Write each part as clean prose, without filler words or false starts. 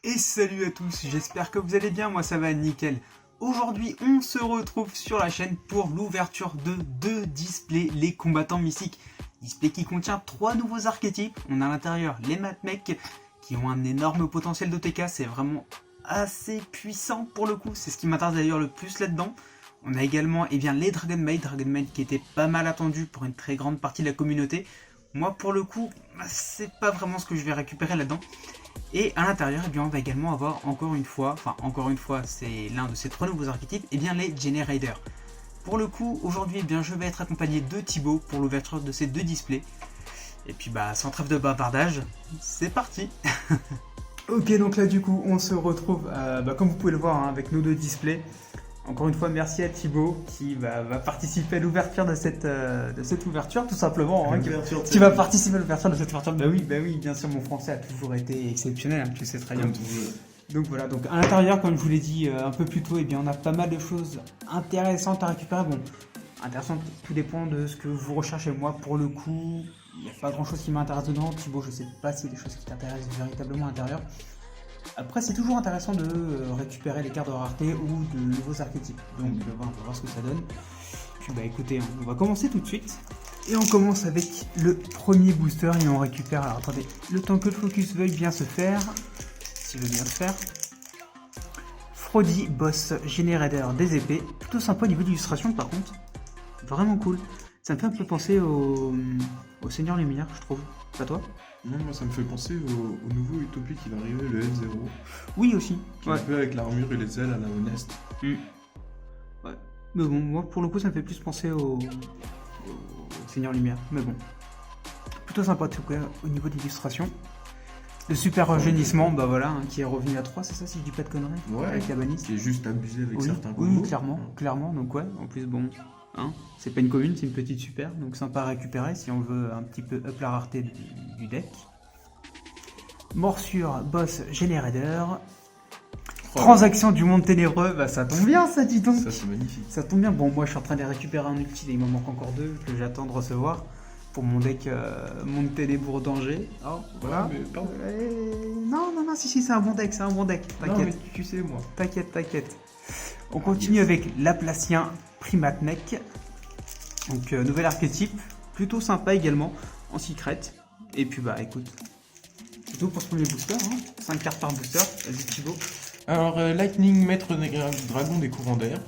Et salut à tous, j'espère que vous allez bien, moi ça va nickel. Aujourd'hui on se retrouve sur la chaîne pour l'ouverture de deux displays, les combattants mystiques. Display qui contient 3 nouveaux archétypes. On a à l'intérieur les Matmech qui ont un énorme potentiel d'OTK, c'est vraiment assez puissant pour le coup, c'est ce qui m'intéresse d'ailleurs le plus là-dedans. On a également les Dragon Maid qui était pas mal attendu pour une très grande partie de la communauté. Moi pour le coup, c'est pas vraiment ce que je vais récupérer là-dedans. Et à l'intérieur, on va également avoir encore une fois, c'est l'un de ces 3 nouveaux archétypes, les Generators. Pour le coup, aujourd'hui, je vais être accompagné de Thibaut pour l'ouverture de ces deux displays. Et puis sans trêve de bavardage, c'est parti. Ok, donc là du coup, on se retrouve, comme vous pouvez le voir, avec nos deux displays. Encore une fois, merci à Thibaut qui va participer à l'ouverture de cette ouverture, tout simplement. Qui va participer à l'ouverture de cette ouverture. Bah oui, bien sûr, mon français a toujours été exceptionnel, tu sais très bien. Donc voilà, donc à l'intérieur, comme je vous l'ai dit un peu plus tôt, on a pas mal de choses intéressantes à récupérer. Bon, intéressant, tout dépend de ce que vous recherchez. Moi, pour le coup, il n'y a pas grand chose qui m'intéresse dedans. Thibaut, je sais pas s'il y a des choses qui t'intéressent véritablement à l'intérieur. Après, c'est toujours intéressant de récupérer les cartes de rareté ou de nouveaux archétypes. Donc on va voir ce que ça donne. Puis écoutez, on va commencer tout de suite. Et on commence avec le premier booster et on récupère, alors attendez, le temps que le focus veuille bien se faire, s'il veut bien se faire. Frody Boss Generator des épées, plutôt sympa au niveau d'illustration par contre, vraiment cool. Ça me fait un peu penser au Seigneur Lumière, je trouve, pas toi? Non, moi ça me fait penser au nouveau Utopie qui va arriver, le F0. Oui aussi. Qui est un peu avec l'armure et les ailes à la Honest. Ouais. Mais bon, moi pour le coup ça me fait plus penser au Seigneur Lumière. Mais bon. Plutôt sympa tout cas au niveau d'illustration. Le super rajeunissement, qui est revenu à 3, c'est ça si je dis pas de conneries? Ouais, avec la baniste. Qui est juste abusé avec certains combos. Oui, clairement, donc ouais, en plus bon. C'est pas une commune, c'est une petite super, donc sympa à récupérer si on veut un petit peu up la rareté du deck. Morsure Boss Generator. Transaction du monde ténébreux, ça tombe bien ça, dis donc. Ça c'est magnifique. Ça tombe bien, bon moi je suis en train de les récupérer en ulti, il m'en manque encore 2 que j'attends de recevoir pour mon deck monde ténébreux danger. Oh, voilà. Ouais, mais pardon. Non, si, c'est un bon deck, t'inquiète. Non mais tu sais moi. T'inquiète. On continue avec Laplacien Primatmech. Donc nouvel archétype, plutôt sympa également, en secret. Et puis écoute, c'est tout pour ce premier booster, 5 cartes par booster, vas-y Thibaut. Alors Lightning Maître Dragon des courants d'air.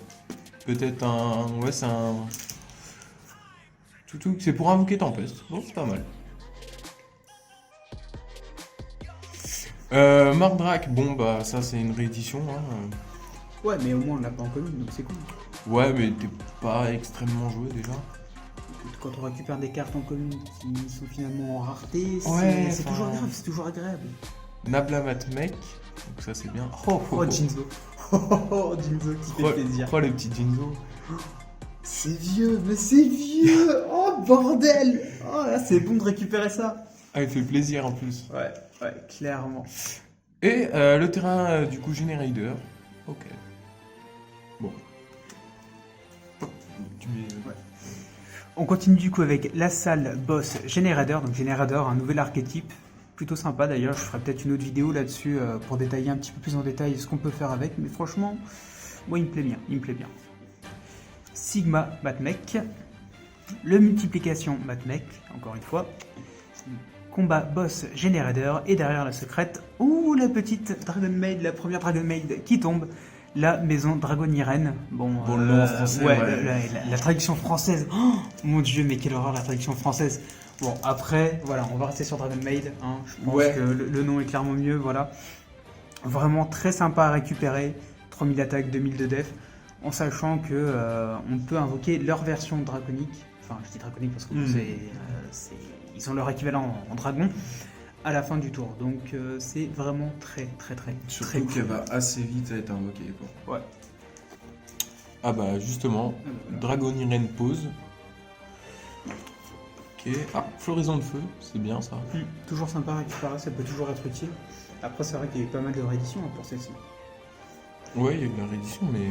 Peut-être un... Ouais c'est un... Tout, c'est pour invoquer Tempest, bon c'est pas mal. Mordrak, ça c'est une réédition. Ouais mais au moins on l'a pas en commune, donc c'est cool. Ouais mais t'es pas extrêmement joué déjà. Quand on récupère des cartes en commune qui sont finalement en rareté, c'est toujours grave, c'est toujours agréable. Nabla Matmech, donc ça c'est bien. Jinzo. Jinzo qui fait plaisir. Le petit Jinzo. C'est vieux, mais c'est vieux. Oh bordel. Oh là c'est bon de récupérer ça. Ah il fait plaisir en plus. Ouais, clairement. Et le terrain du coup Generator. Ok. Bon. On continue du coup avec la salle Boss Generator. Donc Generator, un nouvel archétype. Plutôt sympa d'ailleurs, je ferai peut-être une autre vidéo là-dessus pour détailler un petit peu plus en détail ce qu'on peut faire avec. Mais franchement, moi il me plaît bien. Sigma Matmech. Le multiplication Matmech, encore une fois. Combat Boss Generator. Et derrière la secrète, la petite Dragon Maid, la première Dragon Maid qui tombe. La maison Dragon Irene. Bon le nom français. La traduction française. Oh, mon dieu, mais quelle horreur la traduction française. Bon, après, voilà, on va rester sur Dragon Maid. Je pense que le nom est clairement mieux. Voilà. Vraiment très sympa à récupérer. 3000 attaques, 2000 de def. En sachant que on peut invoquer leur version draconique. Enfin, je dis draconique parce que ils ont leur équivalent en dragon. À la fin du tour, donc c'est vraiment très Surtout cool. qu'elle va assez vite être invoquée quoi. Ouais. Ah justement, Dragon Irene pose. Ok. Floraison de feu, c'est bien ça. Toujours sympa à récupérer, ça peut toujours être utile. Après c'est vrai qu'il y a eu pas mal de rééditions pour celle-ci. Ouais, il y a eu de la réédition, mais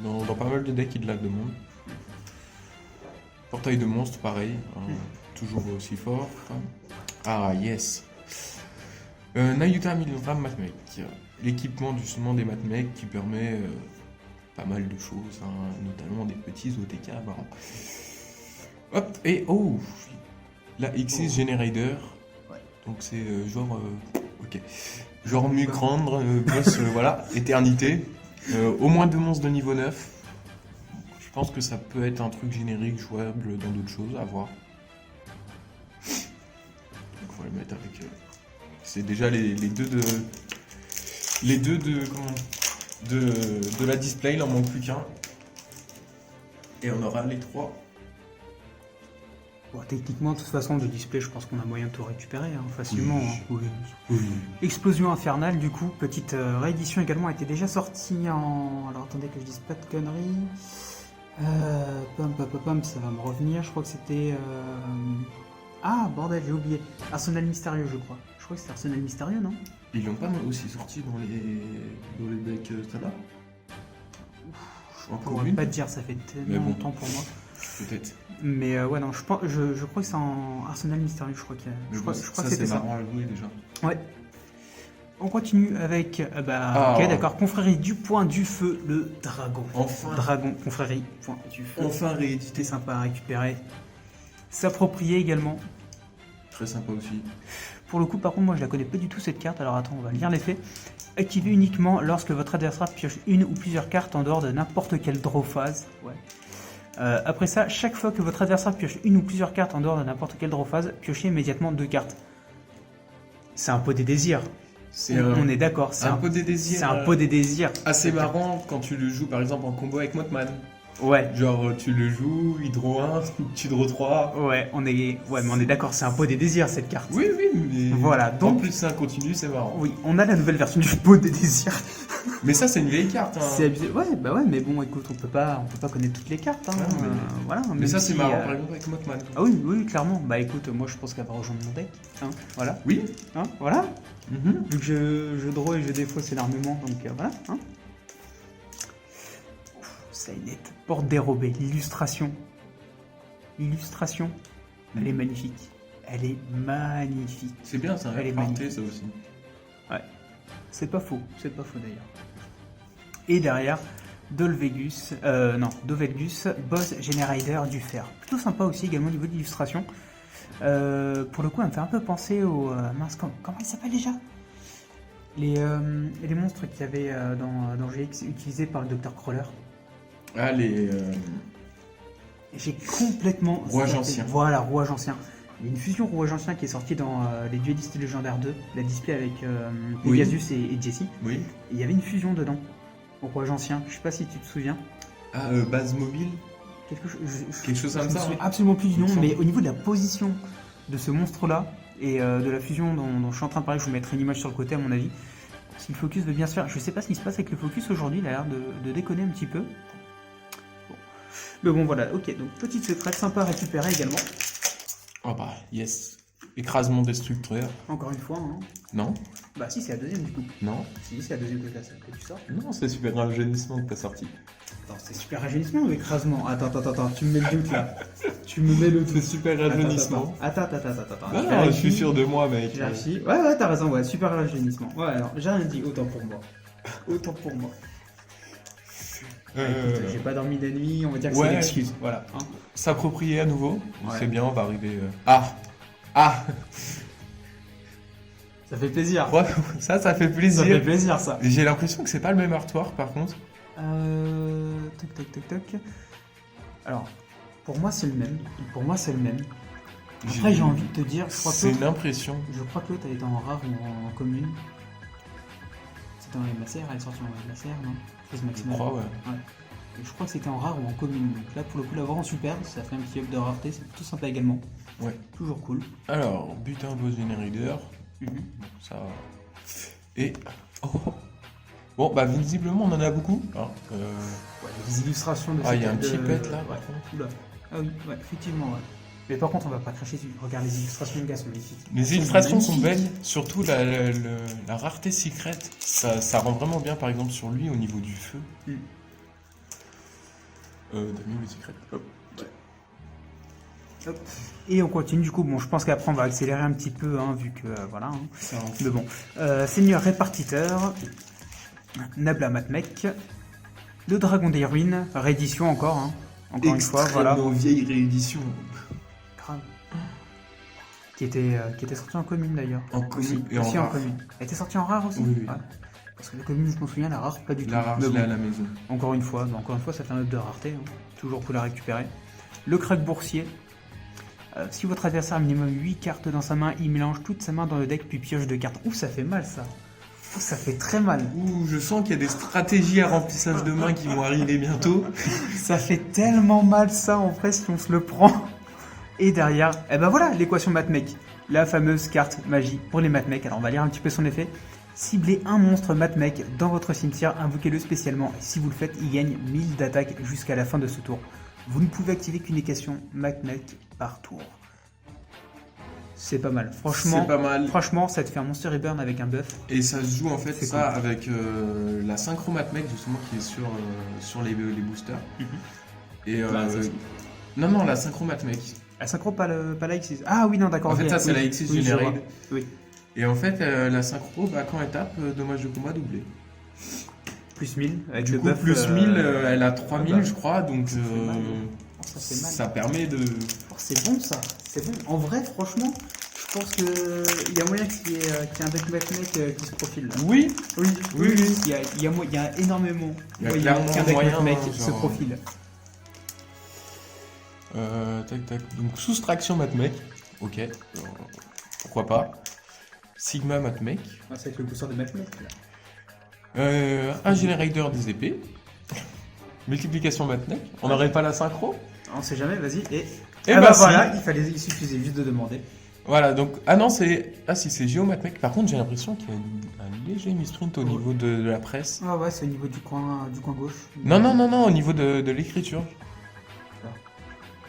dans pas mal de decks il la demande. Portail de monstre, pareil, toujours aussi fort. Ah yes. Nayuta Milligram Matmech. L'équipement justement des Matmech qui permet pas mal de choses, hein, notamment des petits OTK marrants. Hop, et oh, la Xyz Generator. Ouais. Donc c'est genre, ok, genre Mukrandre, boss, voilà, éternité. Au moins 2 monstres de niveau 9. Je pense que ça peut être un truc générique, jouable dans d'autres choses, à voir. Donc on va le mettre avec... c'est déjà les deux de... Les deux de... Comment de la display, il en manque plus qu'un. Et on aura les 3. Bon, techniquement, de toute façon, le display, je pense qu'on a moyen de tout récupérer hein, facilement. Oui. Hein. Oui. Explosion infernale, du coup, petite réédition également était déjà sortie en. Alors attendez que je dise pas de conneries. Ça va me revenir. Je crois que c'était. Ah, bordel, j'ai oublié. Arsenal mystérieux, je crois. Je crois que c'était Arsenal mystérieux, non? Ils l'ont pas aussi sorti dans les decks Strada. Je pourrais pas te dire, ça fait tellement longtemps pour moi. Peut-être. Mais ouais, non, je crois que c'est en Arsenal mystérieux, je crois que c'était ça. Marrant à jouer déjà. Ouais. On continue avec, ok, d'accord, confrérie du point du feu, le dragon. Enfin. Dragon, confrérie, point du feu. Enfin réédité. C'était sympa à récupérer. S'approprier également. Très sympa aussi. Pour le coup, par contre, moi je la connais pas du tout cette carte, alors attends, on va lire l'effet. Activée uniquement lorsque votre adversaire pioche une ou plusieurs cartes en dehors de n'importe quelle draw phase. Ouais. Après ça, chaque fois que votre adversaire pioche une ou plusieurs cartes en dehors de n'importe quelle draw phase, piochez immédiatement 2 cartes. C'est un pot des désirs. On est d'accord. C'est un pot des désirs. C'est un pot des désirs. Assez marrant quand tu le joues par exemple en combo avec Mothman. Ouais. Genre tu le joues, il draw 1, tu draw 3. Ouais, mais on est d'accord, c'est un pot des désirs cette carte. Oui, mais. Voilà, donc. En plus, c'est un continu, c'est marrant. Oui, on a la nouvelle version du pot des désirs. Mais ça, c'est une vieille carte. Hein. C'est abusé. Ouais, mais bon, écoute, on peut pas connaître toutes les cartes. Hein. Ouais, voilà. Mais ça, c'est marrant, par exemple, avec Mothman. Ah oui, clairement. Bah écoute, moi je pense qu'elle va rejoindre mon deck. Hein, voilà. Oui. Hein, voilà. Vu que je draw et je défausse énormément, donc voilà. Hein. Ça est net. Porte dérobée, l'illustration. L'illustration, elle est magnifique. Elle est magnifique. C'est bien, ça. Elle est magnifique. Ça aussi. Ouais. C'est pas faux d'ailleurs. Et derrière, Dovelgus, Boss Generator du fer. Plutôt sympa aussi également au niveau de l'illustration. Pour le coup, elle me fait un peu penser au... comment il s'appelle déjà les monstres qu'il y avait dans GX utilisés par le Dr. Crawler. Ah, J'ai complètement... Rouage ancien. Voilà, Rouage ancien. Il y a une fusion Rouage ancien qui est sortie dans les Duelistes légendaires 2, la display avec Pegasus et Jessie. Oui. Et il y avait une fusion dedans, au Rouage ancien. Je sais pas si tu te souviens. Ah, base mobile. Quelque chose comme ça. Je me souviens absolument plus du nom, mais au niveau de la position de ce monstre-là et de la fusion dont je suis en train de parler, je vous mettrai une image sur le côté à mon avis. Si le focus veut bien se faire, je sais pas ce qui se passe avec le focus aujourd'hui, il a l'air de déconner un petit peu. Bon. Mais bon voilà, ok, donc petite secrète sympa à récupérer également. Oh bah yes. Écrasement destructeur. Encore une fois, hein. Non. Bah si, c'est la deuxième du coup. Non. Si, c'est la deuxième que tu sors. Non, c'est super rajeunissement que t'as sorti. Attends, c'est super rajeunissement ou écrasement? Attends, tu me mets le doute là. Tu me mets le doute. C'est super rajeunissement. Attends. Non, je suis sûr de moi, mec. Vérifie. Ouais, t'as raison, ouais, super rajeunissement. Ouais, alors, j'ai rien dit, autant pour moi. Écoute, j'ai pas dormi de nuit, on va dire que c'est l'excuse. Voilà. Hein. S'approprier à nouveau. Ouais. C'est bien, on va arriver. Ah Ça fait plaisir. Ouais, ça fait plaisir. Ça fait plaisir, ça. J'ai l'impression que c'est pas le même artwork par contre. Toc. Alors, pour moi, c'est le même. Après, j'ai envie de te dire, c'est une impression. Je crois que l'autre, elle était en rare ou en commune. C'était en MSR, elle est sortie en MSR, non? Je crois, ouais. Et je crois que c'était en rare ou en commune. Donc là, pour le coup, l'avoir en super, ça fait un petit up de rareté, c'est plutôt sympa également. Ouais. Toujours cool. Alors, butin Boss Generator. Ça. Et. Bon, bah, visiblement, on en a beaucoup. Hein. Les illustrations de il y a un petit pet là, par contre. Oula. Ah oui, effectivement, ouais. Mais par contre, on va pas cracher dessus. Regarde, les illustrations, les gars, sont magnifiques. Les illustrations sont belles, surtout la rareté secrète. Ça rend vraiment bien, par exemple, sur lui au niveau du feu. T'as mis le secret. Hop. Hop. Et on continue du coup, bon je pense qu'après on va accélérer un petit peu, hein, vu que voilà. Hein. Ça en Mais bon, Seigneur répartiteur, Nabla Matmec, le Dragon des Ruines, réédition encore, hein. Encore une fois, voilà. vieille réédition. Grave. Qui était sorti en commune d'ailleurs. En commune et aussi en en rare. commune. Elle était sortie en rare aussi. Oui, oui. Ouais. Parce que la commune, je m'en souviens, la rare, pas du tout. La rare, Mais je l'ai bon, à la maison. encore une fois, ça fait un up de rareté. Hein. Toujours pour la récupérer. Le crack boursier. Si votre adversaire a minimum 8 cartes dans sa main, il mélange toute sa main dans le deck puis pioche 2 cartes. Ouh, ça fait mal ça. Ouh, ça fait très mal. Ouh, je sens qu'il y a des stratégies à remplissage de main qui vont arriver bientôt. Ça fait tellement mal ça en vrai si on se le prend. Et derrière, eh ben voilà l'équation Matmec. La fameuse carte magie pour les Matmec. Alors on va lire un petit peu son effet. Ciblez un monstre Matmec dans votre cimetière, invoquez-le spécialement. Si vous le faites, il gagne 1000 d'attaque jusqu'à la fin de ce tour. Vous ne pouvez activer qu'une équation Matmec par tour. C'est pas mal. Franchement, C'est pas mal. franchement, ça te fait un Monster Reborn avec un buff. Et ça se joue en fait C'est ça cool. avec la synchro Matmec justement qui est sur les boosters. Et Bah, ça, c'est- non, la synchro Matmec. La synchro, pas la X6. Ah oui, non, d'accord. En fait, ok. ça, c'est Oui. la X6 Oui, je Generate. vois. Oui. Et en fait, la synchro, quand elle tape, dommage de combat doublé. Plus 1000 avec Du le coup, buff. plus 1000, elle a 3000, bah, je crois, donc ça fait mal. Oh, ça fait mal. ça permet de. Oh, c'est bon ça. C'est bon. En vrai, franchement, je pense qu'il y a moyen qu'il y ait un deck Matmec qui se profile là. Oui, Oui, oui, oui. Il y a énormément Il y a moyen clairement qu'un deck moyen, Matmec hein, se genre- profile. Tac. Donc, soustraction Matmec. Ok, pourquoi pas. Sigma Matmec. Ah, c'est avec le booster de Matmec là. Un générateur des épées. Multiplication Matmec. On n'aurait pas la synchro? On sait jamais, vas-y. Et Eh bah, si. voilà, il suffisait juste de demander. Voilà, donc. Ah non, c'est. Ah si, c'est Géo Matmec. Par contre, j'ai l'impression qu'il y a un léger misprint au niveau de la presse. Ah ouais, c'est au niveau du coin gauche. Non, au niveau de l'écriture.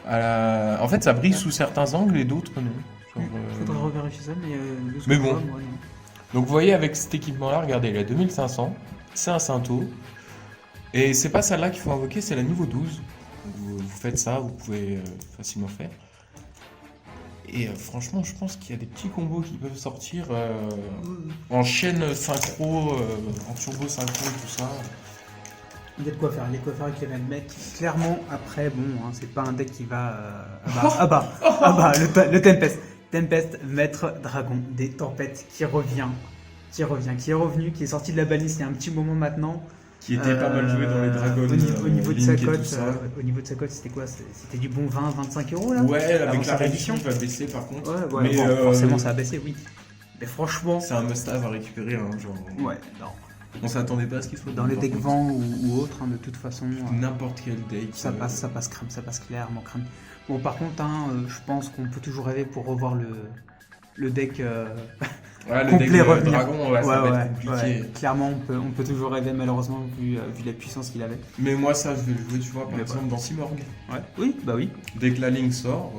En fait, ça brille sous certains angles et d'autres non. Genre, Faudrait revérifier ça, mais de ce Mais que je bon. vois, moi, non. Donc vous voyez, avec cet équipement-là, regardez, il a 2500. C'est un Sainto. Et c'est pas celle-là qu'il faut invoquer, c'est la niveau 12. Vous faites ça, vous pouvez facilement faire. Et franchement, je pense qu'il y a des petits combos qui peuvent sortir en chaîne synchro, en turbo synchro et tout ça. Il y a de quoi faire, avec les Matmec. Clairement, après, bon, hein, c'est pas un deck qui va. Le Tempest. Tempest, maître dragon des tempêtes, qui est revenu, qui est sorti de la balise il y a un petit moment maintenant. Qui était pas mal joué dans les Dragons. Au niveau de sa Link et cote, tout ça. c'était quoi? C'était du bon 20-25 euros là. Ouais, Avant avec sa la réédition. réduction, il va baisser par contre. Ouais, Mais, bon, forcément ça a baissé, oui. Mais franchement, C'est un must-have à récupérer. Hein, genre, ouais, non. on s'attendait pas à ce qu'il soit Dans les par decks contre. vent ou autre, hein, de toute façon. N'importe quel deck. Ça passe crème, ça passe clairement crème. Bon, par contre, hein, je pense qu'on peut toujours rêver pour revoir le deck Ouais, le complet deck revenir. dragon, ouais, ça va être compliqué. ouais. Clairement, on peut toujours rêver, malheureusement, vu la puissance qu'il avait. Mais moi, ça, je vais le jouer, tu vois, par Mais exemple, dans Simorg. Ouais. Oui, bah oui. Dès que la ligne sort.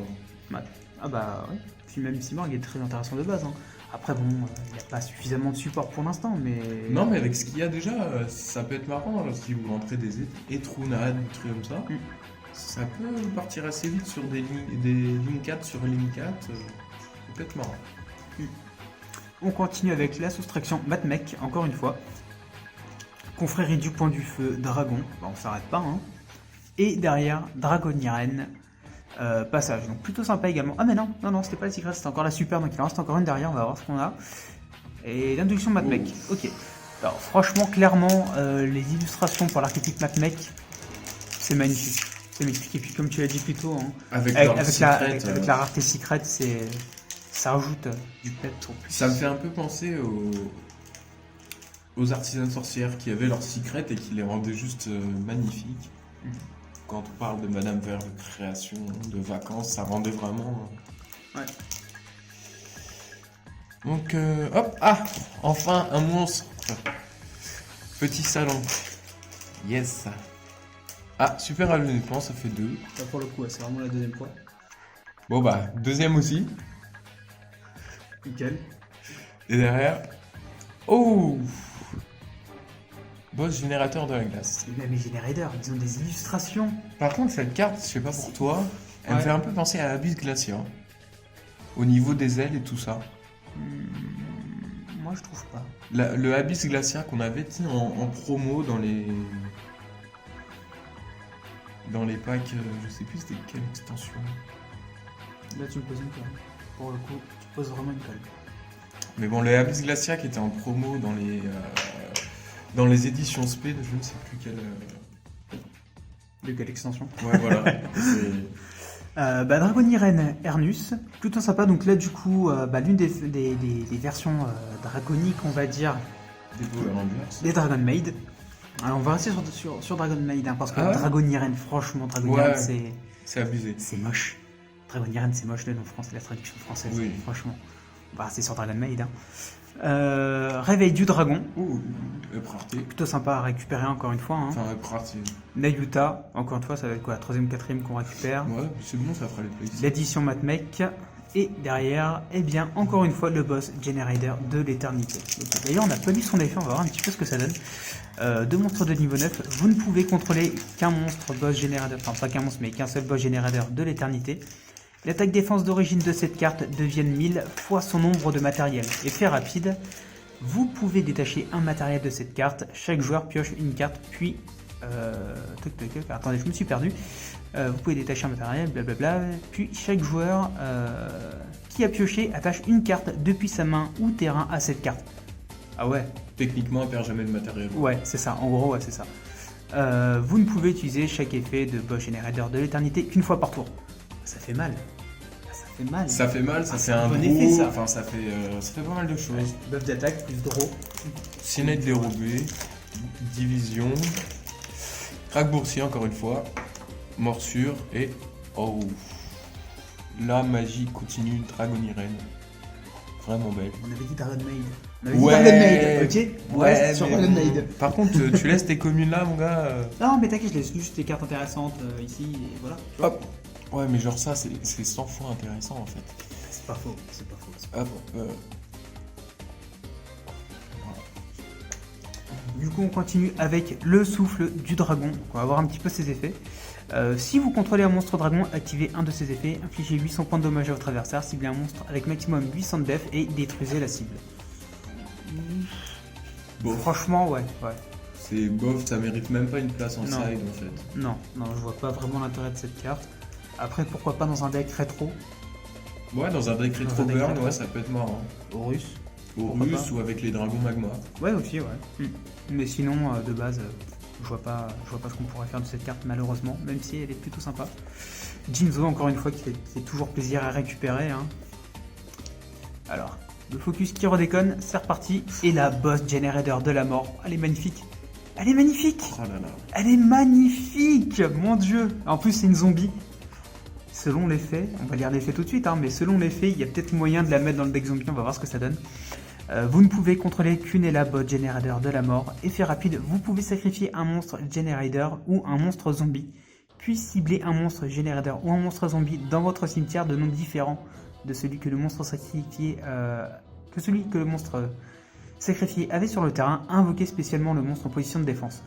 Ah bah oui. Puis même Simorg est très intéressant de base. Hein. Après, bon, il n'y a pas suffisamment de support pour l'instant, mais. Non, mais avec ce qu'il y a déjà, ça peut être marrant. Alors, si vous montrez des étrunades, des trucs comme ça, ça peut partir assez vite sur des lignes 4 sur ligne 4. Ça peut être marrant. On continue avec la soustraction Matmec, encore une fois. Confrérie du Point du Feu, Dragon. Bah, on s'arrête pas, hein. Et derrière, Dragoniren. Passage, donc plutôt sympa également. Ah mais non, c'était pas la secret, c'était encore la super, donc il en reste encore une derrière, on va voir ce qu'on a. Et l'introduction Matmec, ok. Alors franchement, clairement, les illustrations pour l'archétype Matmec, c'est magnifique. C'est magnifique, et puis comme tu l'as dit plus tôt, hein, avec la rareté secret, ça rajoute du peps. Ça me fait un peu penser aux artisans sorcières qui avaient leur secret et qui les rendaient juste magnifiques. Quand on parle de Madame Vert, de création, de vacances, ça rendait vraiment. Ouais. Donc, hop, enfin un monstre. Petit salon. Yes. Super honnêtement, ça fait 2. Ça pour le coup, c'est vraiment la deuxième fois. Bon bah, deuxième aussi. Nickel. Et derrière. Oh, boss générateur de la glace. Et même les générateurs, ils ont des illustrations. Par contre, cette carte, je sais pas pour toi, Elle me fait un peu penser à Abyss Glacia. Au niveau des ailes et tout ça. Moi je trouve pas. Le Abyss Glacia qu'on avait en promo dans les packs, je sais plus c'était quelle extension. Là tu me poses une colle. Pour le coup, tu poses vraiment une colle. Mais bon, le Abyss Glacia qui était en promo dans les éditions SP de je ne sais plus quelle. De quelle extension? Ouais, voilà. Dragoniren Ernus, plutôt sympa. Donc là, du coup, l'une des versions draconiques, on va dire, des Dragon Maid. Alors, on va rester sur Dragon Maid, hein, parce que Dragoniren, franchement, Dragoniren, c'est abusé. C'est moche. Dragoniren, c'est moche, le nom français, la traduction française, oui. Franchement. On va rester sur Dragon Maid. Hein. Réveil du dragon. Plutôt sympa à récupérer encore une fois. Hein. Enfin, partie. Nayuta, encore une fois, ça va être quoi, la 3ème ou 4ème qu'on récupère. Ouais, c'est bon, ça fera les plays. L'édition Matmec. Et derrière, eh bien, encore une fois, le boss Generator de l'éternité. D'ailleurs, on n'a pas lu son effet, on va voir un petit peu ce que ça donne. Deux monstres de niveau 9, vous ne pouvez contrôler qu'un monstre boss Generator, enfin pas qu'un monstre, mais qu'un seul boss Generator de l'éternité. L'attaque défense d'origine de cette carte devienne 1000 fois son nombre de matériel. Effet rapide, vous pouvez détacher un matériel de cette carte. Chaque joueur pioche une carte, puis... attendez, je me suis perdu. Vous pouvez détacher un matériel, blablabla. Puis chaque joueur qui a pioché attache une carte depuis sa main ou terrain à cette carte. Ah ouais. Techniquement, elle perd jamais de matériel. Ouais, c'est ça. En gros, ouais, c'est ça. Vous ne pouvez utiliser chaque effet de boss Generator de l'éternité qu'une fois par tour. Ça fait mal. Ça fait mal, ça fait un bon gros, effet, ça. Enfin, ça fait pas mal de choses. Ouais, buff d'attaque plus draw. Sinette dérobée, division, craque boursier encore une fois, morsure et oh, la magie continue, Dragoniren, vraiment belle. On avait dit Dragon Maid. Dragon Maid, ok. Ouais, sur Dragon Maid. Par contre, tu laisses tes communes là, mon gars. Non, mais t'inquiète, je laisse juste des cartes intéressantes ici et voilà. Hop. Ouais, mais genre ça, c'est 100 fois intéressant en fait. C'est pas faux, c'est pas faux. Hop. Voilà. Du coup, on continue avec le souffle du dragon. On va voir un petit peu ses effets. Si vous contrôlez un monstre dragon, activez un de ses effets, infligez 800 points de dommage à votre adversaire, ciblez un monstre avec maximum 800 de def et détruisez la cible. Bon. Franchement, ouais. C'est bof, ça mérite même pas une place en side en fait. Non, je vois pas vraiment l'intérêt de cette carte. Après, pourquoi pas dans un deck rétro? Ouais, dans un deck rétro burn, ouais, ça peut être marrant. Horus ou avec les dragons magma. Ouais, aussi, ouais. Mais sinon, de base, je vois pas ce qu'on pourrait faire de cette carte, malheureusement, même si elle est plutôt sympa. Jinzo, encore une fois, qui fait toujours plaisir à récupérer. Hein. Alors, le focus qui redéconne, c'est reparti. Et la boss Generator de la mort, elle est magnifique. Elle est magnifique. Oh là là. Elle est magnifique, mon dieu. En plus, c'est une zombie. Selon les faits, on va lire les faits tout de suite, hein, mais selon les faits, il y a peut-être moyen de la mettre dans le deck zombie, on va voir ce que ça donne. Vous ne pouvez contrôler qu'une et la bot Generator de la mort. Effet rapide, vous pouvez sacrifier un monstre Generator ou un monstre zombie, puis cibler un monstre Generator ou un monstre zombie dans votre cimetière de noms différents de celui que le monstre sacrifié, sacrifié avait sur le terrain. Invoquez spécialement le monstre en position de défense.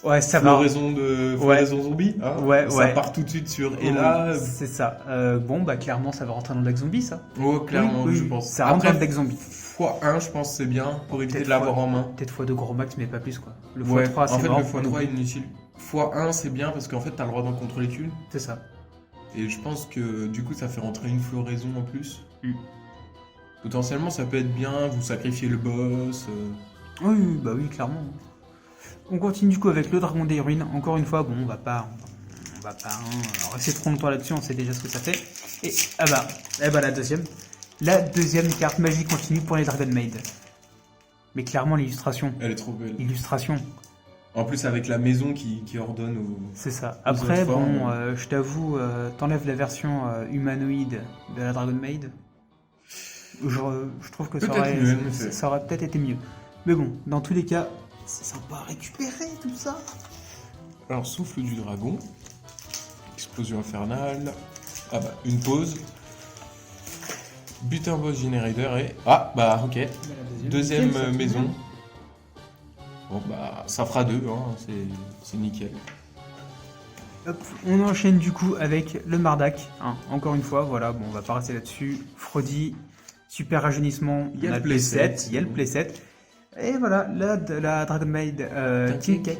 Ouais, ça va. Floraison zombie. Hein, ouais. Ça part tout de suite sur. Et là. C'est ça. Bon, bah clairement, ça va rentrer dans le deck zombie, ça. Oh, clairement, je pense. Ça rentre dans le deck zombie. x1, je pense, c'est bien pour éviter de l'avoir en main. Peut-être x2 gros max, mais pas plus, quoi. Le x3, c'est en fait, mort. le x3 est inutile. x1, c'est bien parce qu'en fait, t'as le droit d'en contrôler qu'une. C'est ça. Et je pense que du coup, ça fait rentrer une floraison en plus. Potentiellement, ça peut être bien. Vous sacrifiez le boss. Oui, clairement. On continue du coup avec le dragon des ruines. Encore une fois, bon, on va pas rester trop longtemps là-dessus, on sait déjà ce que ça fait. Et la deuxième. La deuxième carte magie continue pour les Dragon Maid. Mais clairement, l'illustration. Elle est trop belle. Illustration. En plus, avec la maison qui ordonne aux. C'est ça. Après, je t'avoue, t'enlèves la version humanoïde de la Dragon Maid. Je trouve que ça aurait peut-être été mieux. Mais bon, dans tous les cas, c'est sympa à récupérer tout ça. Alors, souffle du dragon. Explosion infernale. Une pause. Bute un boss Generator et... ok. Deuxième maison. Bon, ça fera 2, hein, c'est nickel. Hop, on enchaîne du coup avec le Mardak. Hein, encore une fois, voilà, bon, on va pas rester là-dessus. Frodi, super rajeunissement, Il y a on le le playset, playset, il y a le playset. Et voilà, la Dragon Maid King Cake.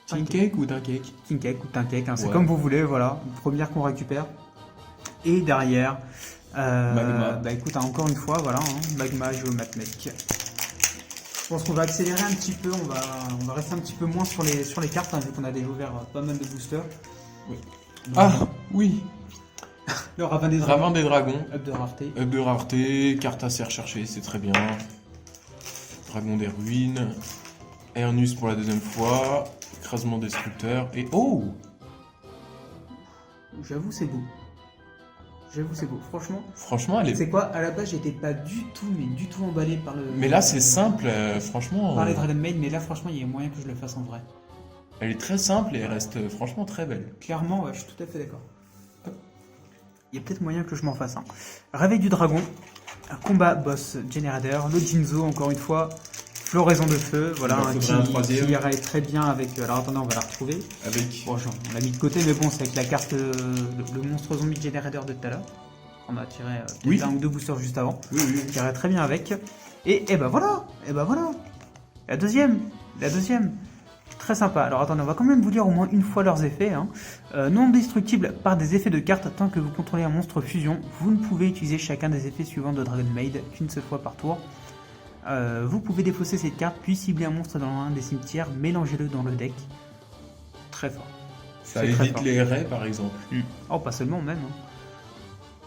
King Cake ou d'un cake? King Cake ou Tin Cake, hein, c'est Ouais. comme vous voulez, voilà, première qu'on récupère. Et derrière, Magma. bah écoute, hein, encore une fois, voilà, hein, Magma, Geomatmech. Je pense qu'on va accélérer un petit peu, on va rester un petit peu moins sur les cartes, hein, vu qu'on a déjà ouvert pas mal de boosters. Oui. Donc, Ah, oui. le Ravin des Dragons, Ravin des Dragons. up de rareté. Up de rareté, carte assez recherchée, c'est très bien. Dragon des ruines. Ernus pour la deuxième fois. Écrasement destructeur. Et oh! J'avoue, c'est beau. J'avoue, c'est beau. Franchement, Franchement, elle est. c'est quoi? À la base, j'étais pas du tout, mais du tout emballé par le. Mais là, c'est simple, franchement. Par les Dragon Maid, mais là, franchement, il y a moyen que je le fasse en vrai. Elle est très simple et elle reste franchement très belle. Clairement, ouais, je suis tout à fait d'accord. Il y a peut-être moyen que je m'en fasse un. Réveil du dragon, un combat boss generator, le Jinzo, encore une fois, floraison de feu, voilà, Il en un faudrait un qui troisième. irait très bien avec. Alors attendez, on va la retrouver. Avec. Bon, on l'a mis de côté, mais bon, c'est avec la carte, le monstre zombie generator de tout à l'heure. On a tiré peut-être Oui. un ou deux boosters juste avant. Oui, oui. Qui irait très bien avec. Et ben voilà, et ben voilà. La deuxième. Très sympa. Alors attendez, on va quand même vous dire au moins une fois leurs effets. Hein. Non destructible par des effets de cartes tant que vous contrôlez un monstre fusion. Vous ne pouvez utiliser chacun des effets suivants de Dragon Maid qu'une seule fois par tour. Vous pouvez défausser cette carte puis cibler un monstre dans un des cimetières. Mélangez-le dans le deck. Très fort. Ça C'est très évite fort. les raies, par exemple. Oh, pas seulement même. Hein.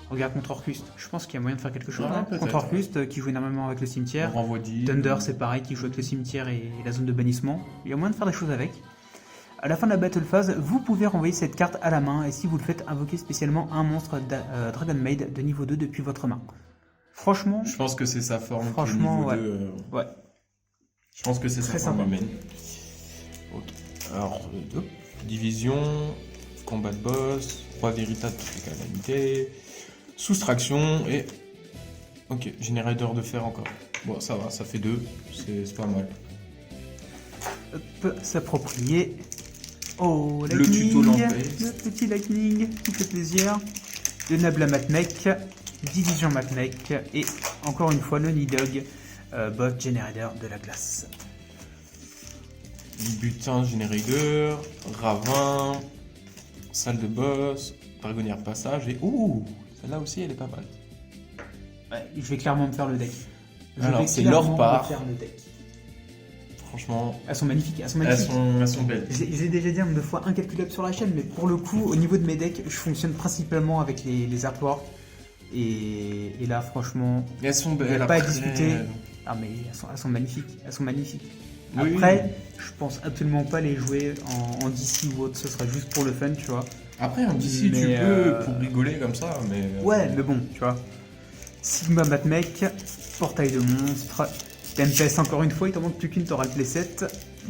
Regarde contre Orcust. Je pense qu'il y a moyen de faire quelque chose. Ouais, Hein. peut-être, Contre Orcust qui joue énormément avec le cimetière. On renvoie 10. Thunder, c'est pareil, qui joue avec le cimetière et la zone de bannissement. Il y a moyen de faire des choses avec. À la fin de la battle phase, vous pouvez renvoyer cette carte à la main et si vous le faites, invoquer spécialement un monstre Dragon Maid de niveau 2 depuis votre main. Franchement, Je pense que c'est sa forme. qui est Franchement, niveau ouais. 2, Ouais. Je pense que c'est Très sa forme sympa. humaine. Ok. Alors, hop. Division, combat de boss, roi véritable qui fait calamité, soustraction et. Ok, générateur de fer encore. Bon, ça va, ça fait 2, c'est pas mal. hop, s'approprier. Oh, Le lightning, tuto l'enfer. le petit lightning, qui fait plaisir. Le Nabla Matmech, Division Matmech et encore une fois le Nidog, boss générateur de la glace. Butin générateur, ravin, salle de boss, dragonnière passage et. Ouh, celle-là aussi elle est pas mal. Ouais, je vais clairement me faire le deck. Je Alors, vais c'est clairement leur part. me faire le deck. Franchement, Elles sont magnifiques, elles sont elles magnifiques. sont belles. J'ai déjà dit un nombre de fois incalculable sur la chaîne, mais pour le coup, au niveau de mes decks, je fonctionne principalement avec les artworks. Et là, franchement, Et elles sont y belles. a pas à après, discuter. ah mais elles sont magnifiques, elles sont magnifiques. Oui, Après, je pense absolument pas les jouer en DC ou autre, ce sera juste pour le fun, tu vois. Après, un DC, tu Mais, peux pour rigoler comme ça, mais. Ouais, mais bon, tu vois. Sigma Matmech, portail de monstres, Tempest encore une fois, il t'en manque plus qu'une, t'auras le playset.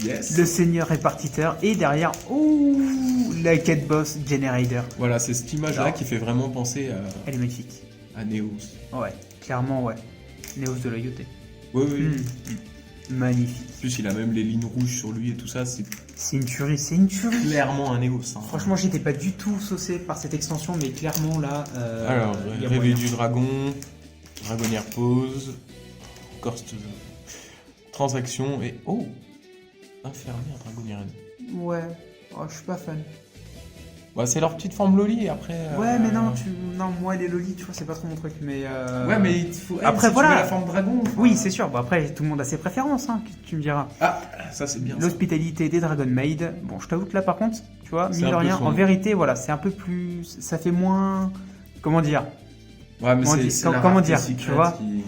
Yes. Le seigneur répartiteur, et derrière, ouh, la quête boss Generator. Voilà, c'est cette image-là Alors. qui fait vraiment penser Elle est magnifique. à Neos. Ouais, clairement, ouais. Néos de loyauté. Oui, oui. Magnifique. En plus, il a même les lignes rouges sur lui et tout ça, c'est C'est une tuerie, c'est une tuerie. clairement un Neos. Hein. Franchement, j'étais pas du tout saucé par cette extension, mais clairement là. Alors, il y a réveil moyen. du dragon, dragonnière pause, Corst transaction et. Oh, infirmière dragonnière. Ouais, oh, je suis pas fan. Bah, c'est leur petite forme Loli après. Ouais, mais non, non, moi les lolis, tu vois, c'est pas trop mon truc, mais. Ouais, mais il faut. Après, si voilà. Tu veux la forme dragon. enfin. Oui, c'est sûr. Bon, après, tout le monde a ses préférences, hein, tu me diras. Ah, ça c'est bien. ça. L'hospitalité des Dragon Maid. Bon, je t'avoue que là, par contre, tu vois, C'est mine un de peu rien, son- en vérité, voilà, c'est un peu plus. Ça fait moins. Comment dire? Ouais, mais Comment c'est dire- c'est la comment rareté dire, tu secrète vois qui-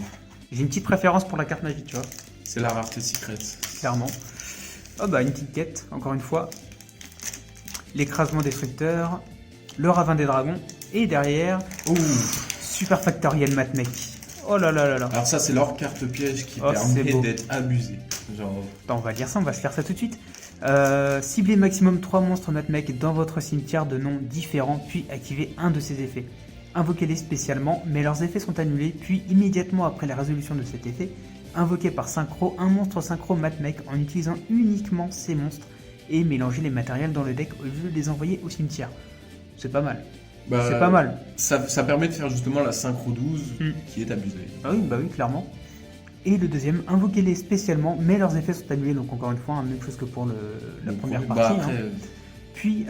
J'ai une petite préférence pour la carte magie, tu vois, C'est la rareté secrète. clairement. Oh bah, une petite quête, encore une fois. L'écrasement destructeur. Le ravin des dragons. Et derrière, Ouh. Super Factoriel Matmech. Oh là là là là. Alors ça, c'est leur carte piège qui Oh, c'est permet beau. d'être abusée. Genre. Attends, on va lire ça, on va se faire ça tout de suite. Ciblez maximum 3 monstres Matmech dans votre cimetière de noms différents, puis activez un de ces effets. Invoquez-les spécialement, mais leurs effets sont annulés, puis immédiatement après la résolution de cet effet, invoquez par synchro un monstre synchro Matmech en utilisant uniquement ces monstres et mélanger les matériels dans le deck au lieu de les envoyer au cimetière. C'est pas mal. Bah, C'est pas mal. Ça permet de faire justement la synchro 12 qui est abusée. Bah oui, clairement. Et le deuxième, invoquez-les spécialement, mais leurs effets sont annulés, donc encore une fois, même chose que pour la première Bah, partie. après, Puis,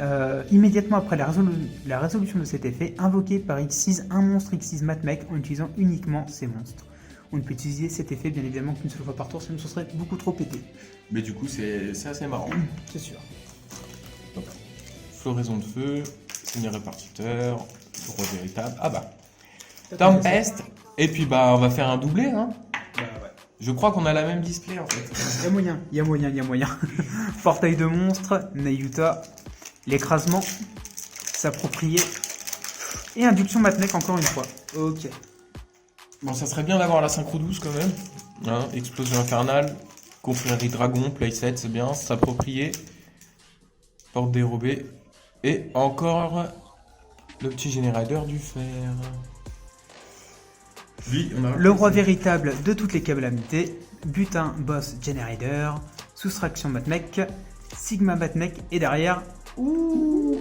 immédiatement après la résolution de cet effet, invoquez par X6 un monstre X6 Matmech en utilisant uniquement ces monstres. On ne peut utiliser cet effet bien évidemment qu'une seule fois par tour, sinon ce serait beaucoup trop pété. Mais du coup, c'est assez marrant. C'est sûr. Floraison de feu, seigneur répartiteur, roi véritable. Ah bah, Tempest. Et puis bah, on va faire un doublé, hein. Bah ouais. Je crois qu'on a la même display en fait. Il y a moyen. Portail de monstre, Nayuta, l'écrasement, s'approprier, et induction Matmech encore une fois. Ok. Bon, ça serait bien d'avoir la synchro 12 quand même. Hein, explosion infernale, confrérie dragon, playset, c'est bien, s'approprier, porte dérobée, et encore le petit générateur du fer. Lui, on a Le roi véritable de toutes les calamités, butin, boss, generator, soustraction Matmech, sigma Matmech, et derrière,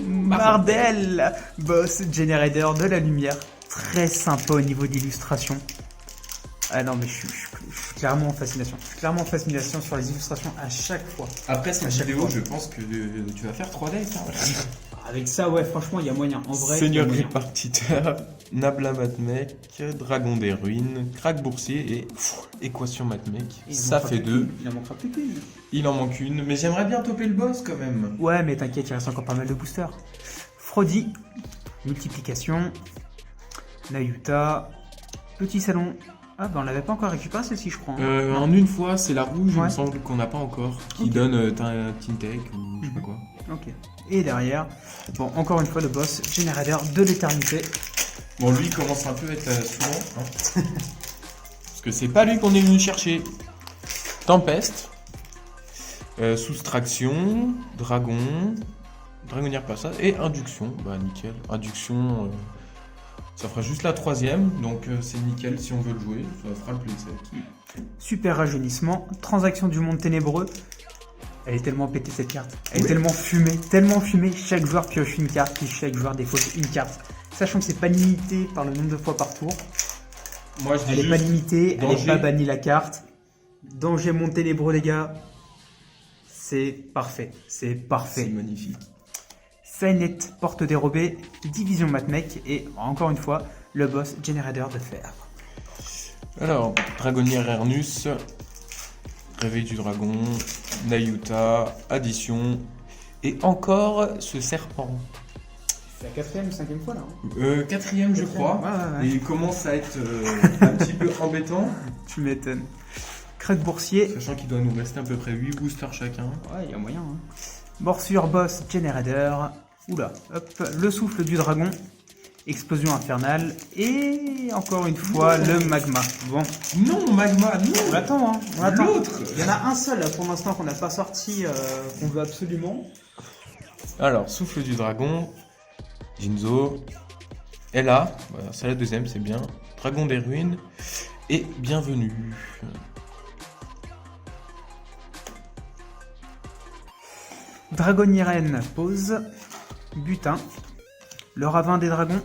Mardel, boss, generator de la lumière. Très sympa au niveau d'illustration. Ah non, mais je suis clairement en fascination. Je suis clairement en fascination sur les illustrations à chaque fois. Après cette À chaque vidéo, fois. je pense que tu vas faire 3 decks. Hein. Avec ça, ouais, franchement, il y a moyen. En vrai, Seigneur il y a moyen. répartiteur, Nabla Matmech, Dragon des ruines, Crack boursier et équation Matmech. Il en Ça manquera fait plus 2. qu'une. Il en manquera plus qu'une. Il en manque une, mais j'aimerais bien toper le boss quand même. Ouais, mais t'inquiète, il reste encore pas mal de boosters. Frodi, multiplication, Nayuta, petit salon. Ah, bah on l'avait pas encore récupéré celle-ci, je crois. hein. Non. En une fois, c'est la rouge, il Ouais. me semble qu'on n'a pas encore, qui Ok. donne Tintech ou je sais pas quoi. Ok. Et derrière, bon, encore une fois, le boss, générateur de l'éternité. Bon, lui, il commence un peu à être souvent. Hein. Parce que c'est pas lui qu'on est venu chercher. Tempest, soustraction, dragon, dragonnière passage et induction. Bah, nickel. Induction, ça fera juste la 3ème, donc c'est nickel si on veut le jouer. Ça fera le playset. Super rajeunissement, transaction du monde ténébreux. Elle est tellement pétée cette carte. Elle est Oui. tellement fumée. Chaque joueur pioche une carte, puis chaque joueur défausse une carte. Sachant que c'est pas limité par le nombre de fois par tour. Moi, je dis Elle est pas juste limitée, elle est danger. pas bannie la carte. Danger monde ténébreux, les gars. C'est parfait. C'est c'est parfait. magnifique. Signet, porte dérobée, division Matmech et encore une fois, le boss générateur de fer. Alors, dragonnière Ernus, réveil du dragon, Nayuta, addition, et encore ce serpent. C'est la 4ème ou 5ème fois là. 4ème, je crois. Ouais. Et il commence à être un petit peu embêtant, Tu m'étonnes. Crack boursier. sachant qu'il doit nous rester à peu près 8 boosters chacun. Ouais, il y a moyen. Hein. Morsure, boss, générateur. Oula, hop, le souffle du dragon. Explosion infernale. Et encore une fois, le magma. Bon, Non, Magma, non. on l'attend, hein. On l'attend. L'autre. Il y en a un seul là, pour l'instant qu'on n'a pas sorti, qu'on veut absolument. Alors, souffle du dragon, Jinzo, Ella, voilà, c'est la 2ème, c'est bien. Dragon des ruines, et bienvenue. Dragonnieren pose. Butin. Le ravin des dragons.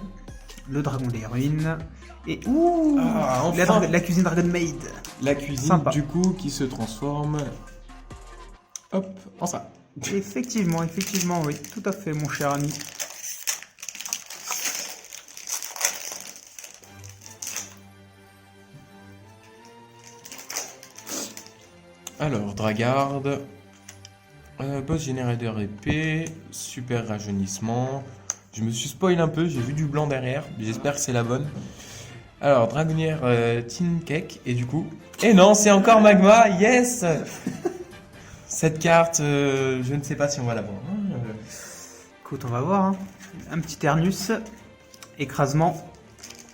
Le dragon des ruines. Et ouh Ah, enfin. la cuisine Dragon Maid. La cuisine, Sympa. du coup, qui se transforme, hop, en ça. Effectivement, oui, tout à fait, mon cher ami. Alors, Dragarde, boss générateur épée, super rajeunissement. Je me suis spoil un peu, j'ai vu du blanc derrière, j'espère que c'est la bonne. Alors, dragonnière Tinkek, et du coup... Et non, c'est encore Magma, yes. Cette carte, je ne sais pas si on va la voir. Hein, Écoute, on va voir. Hein. Un petit Ternus, écrasement,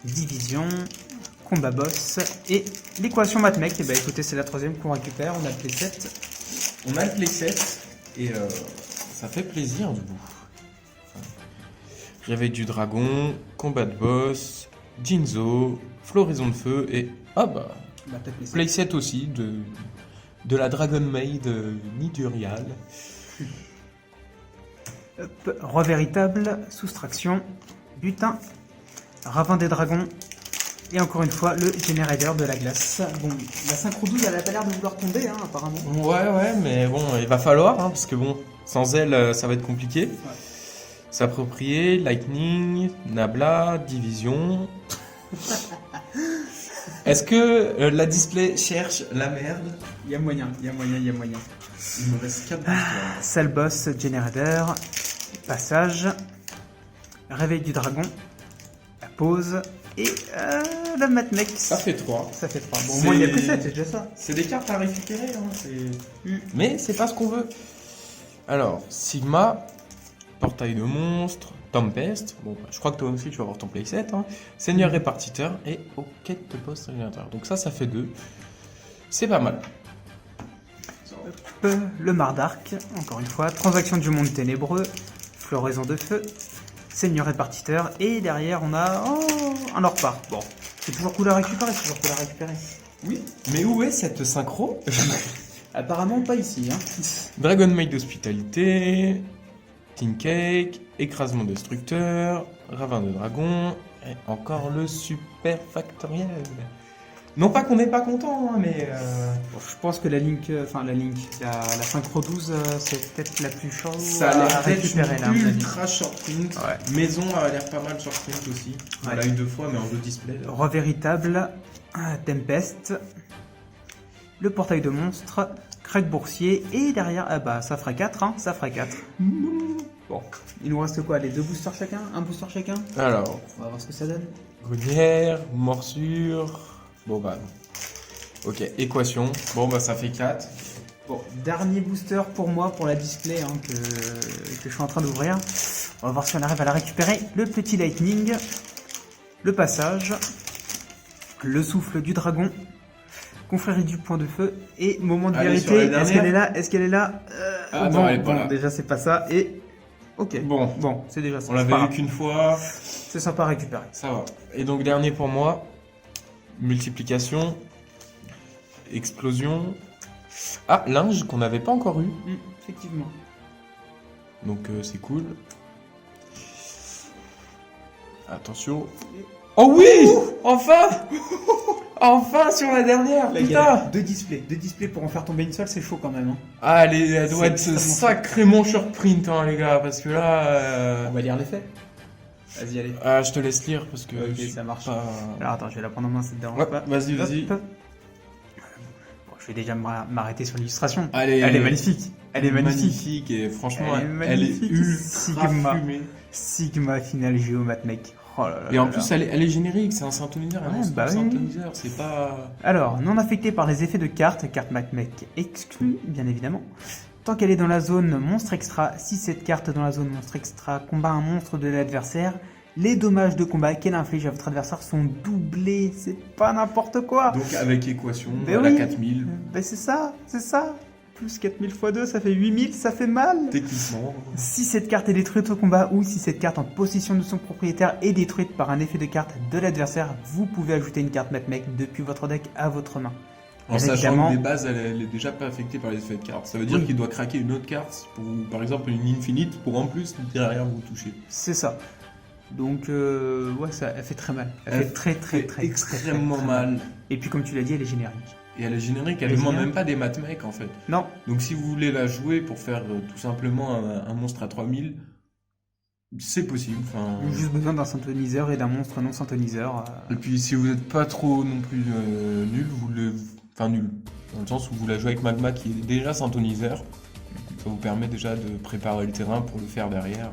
division, combat boss et l'équation Matmech. Et bah écoutez, c'est la 3ème qu'on récupère. On a le playset. On a le playset, et ça fait plaisir du coup. Réveil du dragon, combat de boss, Jinzo, floraison de feu, et ah bah, Bah, t'as le playset. playset aussi de la Dragon Maid Nidurial. Hop, roi véritable, soustraction, butin, ravin des dragons, et encore une fois le générateur de la glace. Bon, la synchro 12 elle a pas l'air de vouloir tomber hein, apparemment. Ouais, mais bon, il va falloir, hein, parce que bon, sans elle, ça va être compliqué. Ouais. S'approprier, lightning, nabla, division. Est-ce que la display cherche la merde? Il y a moyen. Il me reste 4 Sale boss, générateur, passage, réveil du dragon, la pause, et la matmec. Ça fait 3. Ça fait 3. Bon, au moins il y a plus 7, c'est déjà ça. C'est des cartes à récupérer, hein, mais c'est pas ce qu'on veut. Alors, Sigma, portail de monstres, Tempest. Bon, bah, je crois que toi aussi tu vas avoir ton playset. Hein. Seigneur répartiteur et au quête de boss régulateur. Donc ça fait 2. C'est pas mal. Le Mardark, encore une fois, transaction du monde ténébreux, floraison de feu, seigneur répartiteur, et derrière on a un or-part. Bon, c'est toujours cool à récupérer, Oui, mais où est cette synchro? Apparemment pas ici. Hein. Dragon Maid d'hospitalité, Tin Cake, écrasement destructeur, ravin de dragon, et encore le super factoriel. Non pas qu'on n'est pas content, hein, mais... Bon, je pense que la synchro 12, c'est peut-être la plus chaude ça a l'air récupérer là. ultra short print. Ouais. Maison a l'air pas mal short print aussi. On Ouais. l'a eu 2 fois, mais en 2 displays. Roi véritable, Tempest, le portail de monstres, crack boursier, et derrière, ah bah ça fera 4, hein, ça fera 4. Bon, il nous reste quoi, les 2 boosters chacun? Un booster chacun? Alors, On va voir ce que ça donne. grenière, morsure... Bon bah... Ok, équation. Bon bah ça fait 4. Bon, dernier booster pour moi, pour la display hein, que je suis en train d'ouvrir. On va voir si on arrive à la récupérer. Le petit lightning, le passage, le souffle du dragon, confrérie du point de feu et moment de Allez, vérité. sur la Est-ce qu'elle est là? Est-ce qu'elle est là? Ah bon, non, elle est pas bon, là. déjà c'est pas ça et ok. Bon, Bon, c'est déjà ça. on c'est l'avait pas eu grave. qu'une fois. C'est sympa à récupérer. Ça va. Et donc dernier pour moi, multiplication, explosion. Ah, linge qu'on n'avait pas encore eu. Effectivement. Donc c'est cool. Attention. Oh oui! Enfin! Enfin sur la dernière, Là, putain! deux displays pour en faire tomber une seule, c'est chaud quand même. Hein. Ah, elle doit C'est être extrêmement sacrément short print, hein, les gars, parce que là... On va lire l'effet. Vas-y, allez. Ah, je te laisse lire, parce que... Ok, je suis ça marche. pas- Alors attends, je vais la prendre en main, ça te dérange Ouais, pas. vas-y, vas-y. Hop. Bon, je vais déjà m'arrêter sur l'illustration. Allez, Elle est magnifique. Elle est magnifique. magnifique, et franchement, Elle est magnifique. elle est ultra Sigma. fumée. Sigma Final Geo Matmec. Oh là là Et en là plus, là. elle est générique, c'est un synthoniseur, Ouais, un bah oui. synthoniseur, c'est pas... Alors, non affectée par les effets de carte Matmec exclue, bien évidemment. Tant qu'elle est dans la zone monstre extra, si cette carte dans la zone monstre extra combat un monstre de l'adversaire, les dommages de combat qu'elle inflige à votre adversaire sont doublés. C'est pas n'importe quoi. Donc avec équation, Ben elle a oui. 4000, Ben c'est ça. Plus 4000 x 2, ça fait 8000, ça fait mal. techniquement. Si cette carte est détruite au combat ou si cette carte en possession de son propriétaire est détruite par un effet de carte de l'adversaire, vous pouvez ajouter une carte Matmec depuis votre deck à votre main. En Bien sachant évidemment. que des bases, elle est déjà pas affectée par les effets de cartes. Ça veut dire Oui. qu'il doit craquer une autre carte, pour, par exemple une infinite, pour en plus derrière vous toucher. C'est ça. Donc, ouais, ça, elle fait très mal. Elle fait très extrêmement très mal. Et puis, comme tu l'as dit, elle est générique. Et elle est générique, elle Elle est ne demande générique. même pas des matmecs en fait. Non, Donc si vous voulez la jouer pour faire tout simplement un monstre à 3000, c'est possible. Enfin, juste besoin d'un synthoniseur et d'un monstre non synthoniseur. Et puis si vous n'êtes pas trop non plus nul, enfin nul, dans le sens où vous la jouez avec Magma qui est déjà synthoniseur, ça vous permet déjà de préparer le terrain pour le faire derrière.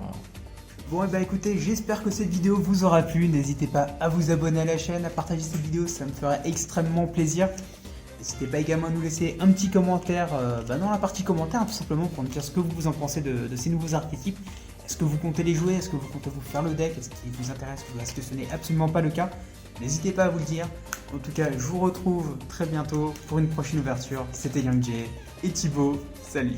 Bon, et bah écoutez, j'espère que cette vidéo vous aura plu. N'hésitez pas à vous abonner à la chaîne, à partager cette vidéo, ça me ferait extrêmement plaisir. N'hésitez pas également à nous laisser un petit commentaire dans la partie commentaires, tout simplement pour nous dire ce que vous en pensez de ces nouveaux archétypes. Est-ce que vous comptez les jouer? Est-ce que vous comptez vous faire le deck? Est-ce qu'il vous intéresse ou est-ce que ce n'est absolument pas le cas? N'hésitez pas à vous le dire. En tout cas, je vous retrouve très bientôt pour une prochaine ouverture. C'était Young Jay et Thibaut. Salut!